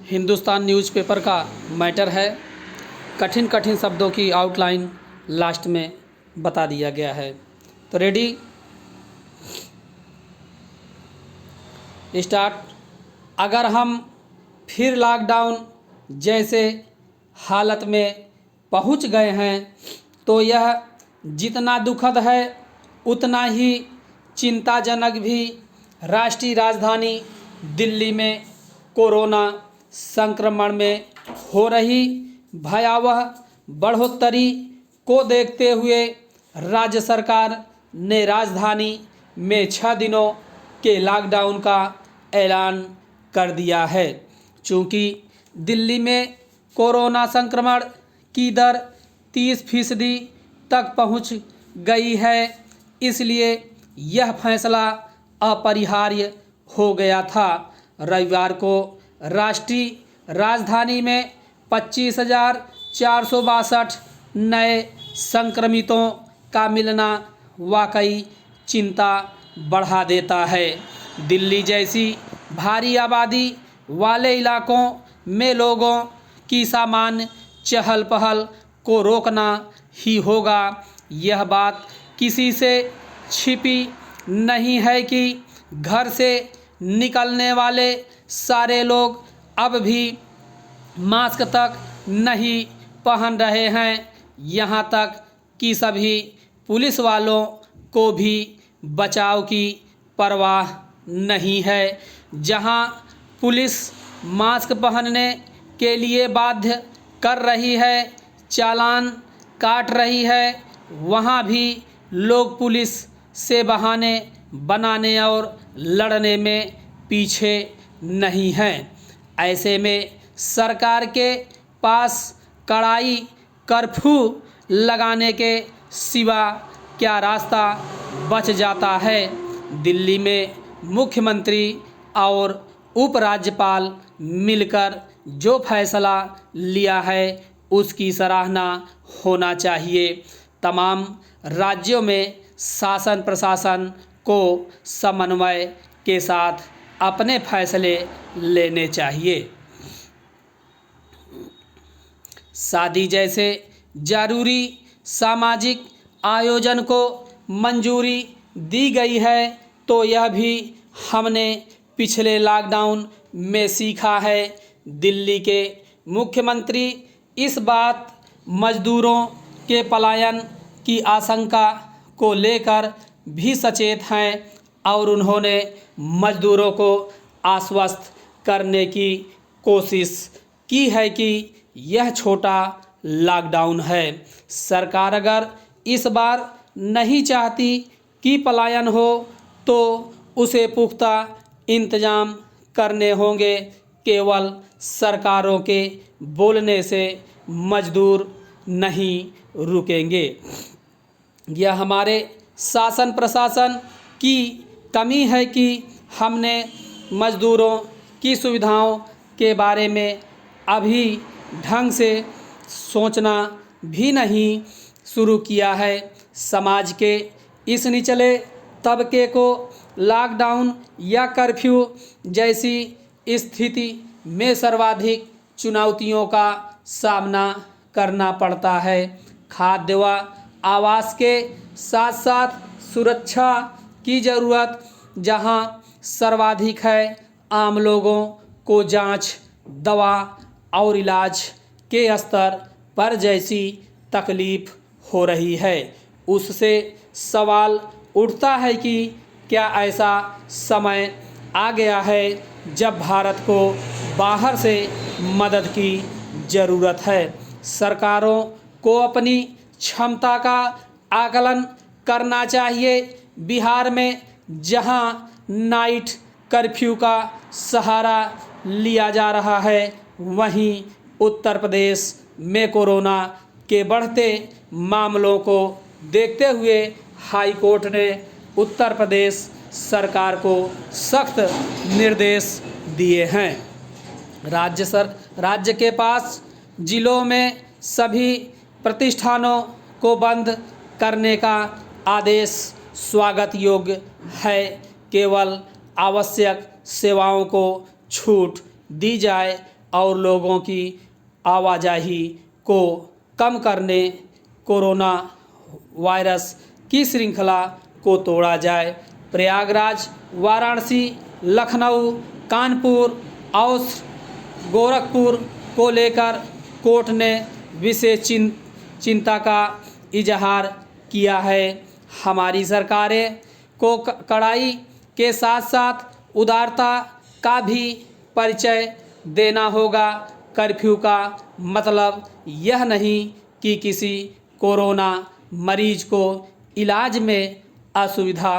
Hindustan newspaper का matter है। कठिन कठिन शब्दों की आउटलाइन लास्ट में बता दिया गया है। तो रेडी, स्टार्ट। अगर हम फिर लॉकडाउन जैसे हालत में पहुंच गए हैं तो यह जितना दुखद है उतना ही चिंताजनक भी। राष्ट्रीय राजधानी दिल्ली में कोरोना संक्रमण में हो रही भयावह बढ़ोतरी को देखते हुए राज्य सरकार ने राजधानी में 6 दिनों के लॉकडाउन का ऐलान कर दिया है। चूँकि दिल्ली में कोरोना संक्रमण की दर 30% तक पहुंच गई है, इसलिए यह फैसला अपरिहार्य हो गया था। रविवार को राष्ट्रीय राजधानी में 25,462 नए संक्रमितों का मिलना वाकई चिंता बढ़ा देता है। दिल्ली जैसी भारी आबादी वाले इलाकों में लोगों की सामान्य चहल पहल को रोकना ही होगा। यह बात किसी से छिपी नहीं है कि घर से निकलने वाले सारे लोग अब भी मास्क तक नहीं पहन रहे हैं। यहाँ तक कि सभी पुलिस वालों को भी बचाव की परवाह नहीं है। जहाँ पुलिस मास्क पहनने के लिए बाध्य कर रही है, चालान काट रही है, वहाँ भी लोग पुलिस से बहाने बनाने और लड़ने में पीछे नहीं हैं। ऐसे में सरकार के पास कड़ाई कर्फ्यू लगाने के सिवा क्या रास्ता बच जाता है। दिल्ली में मुख्यमंत्री और उपराज्यपाल मिलकर जो फैसला लिया है उसकी सराहना होना चाहिए। तमाम राज्यों में शासन प्रशासन को समन्वय के साथ अपने फैसले लेने चाहिए। शादी जैसे जरूरी सामाजिक आयोजन को मंजूरी दी गई है तो यह भी हमने पिछले लॉकडाउन में सीखा है। दिल्ली के मुख्यमंत्री इस बात मजदूरों के पलायन की आशंका को लेकर भी सचेत हैं और उन्होंने मजदूरों को आश्वस्त करने की कोशिश की है कि यह छोटा लॉकडाउन है। सरकार अगर इस बार नहीं चाहती कि पलायन हो तो उसे पुख्ता इंतजाम करने होंगे। केवल सरकारों के बोलने से मजदूर नहीं रुकेंगे। यह हमारे शासन प्रशासन की कमी है कि हमने मजदूरों की सुविधाओं के बारे में अभी ढंग से सोचना भी नहीं शुरू किया है। समाज के इस निचले तबके को लॉकडाउन या कर्फ्यू जैसी स्थिति में सर्वाधिक चुनौतियों का सामना करना पड़ता है। खाद्य व आवास के साथ साथ सुरक्षा की ज़रूरत जहां सर्वाधिक है। आम लोगों को जांच, दवा और इलाज के स्तर पर जैसी तकलीफ हो रही है, उससे सवाल उठता है कि क्या ऐसा समय आ गया है जब भारत को बाहर से मदद की ज़रूरत है। सरकारों को अपनी क्षमता का आकलन करना चाहिए। बिहार में जहां नाइट कर्फ्यू का सहारा लिया जा रहा है, वहीं उत्तर प्रदेश में कोरोना के बढ़ते मामलों को देखते हुए हाई कोर्ट ने उत्तर प्रदेश सरकार को सख्त निर्देश दिए हैं। राज्य के पास जिलों में सभी प्रतिष्ठानों को बंद करने का आदेश स्वागत योग्य है। केवल आवश्यक सेवाओं को छूट दी जाए और लोगों की आवाजाही को कम करने कोरोना वायरस की श्रृंखला को तोड़ा जाए। प्रयागराज, वाराणसी, लखनऊ, कानपुर और गोरखपुर को लेकर कोर्ट ने विशेष चिंता का इजहार किया है। हमारी सरकारें को कड़ाई के साथ साथ उदारता का भी परिचय देना होगा। कर्फ्यू का मतलब यह नहीं कि किसी कोरोना मरीज को इलाज में असुविधा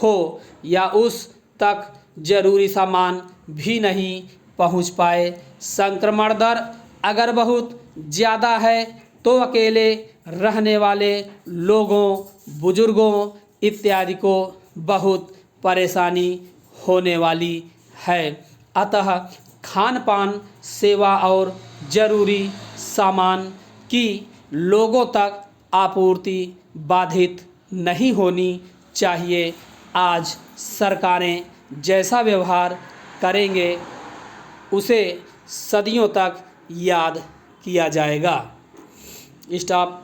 हो या उस तक जरूरी सामान भी नहीं पहुंच पाए। संक्रमण दर अगर बहुत ज़्यादा है तो अकेले रहने वाले लोगों, बुजुर्गों इत्यादि को बहुत परेशानी होने वाली है। अतः खान पान, सेवा और जरूरी सामान की लोगों तक आपूर्ति बाधित नहीं होनी चाहिए। आज सरकारें जैसा व्यवहार करेंगे उसे सदियों तक याद किया जाएगा। स्टॉप।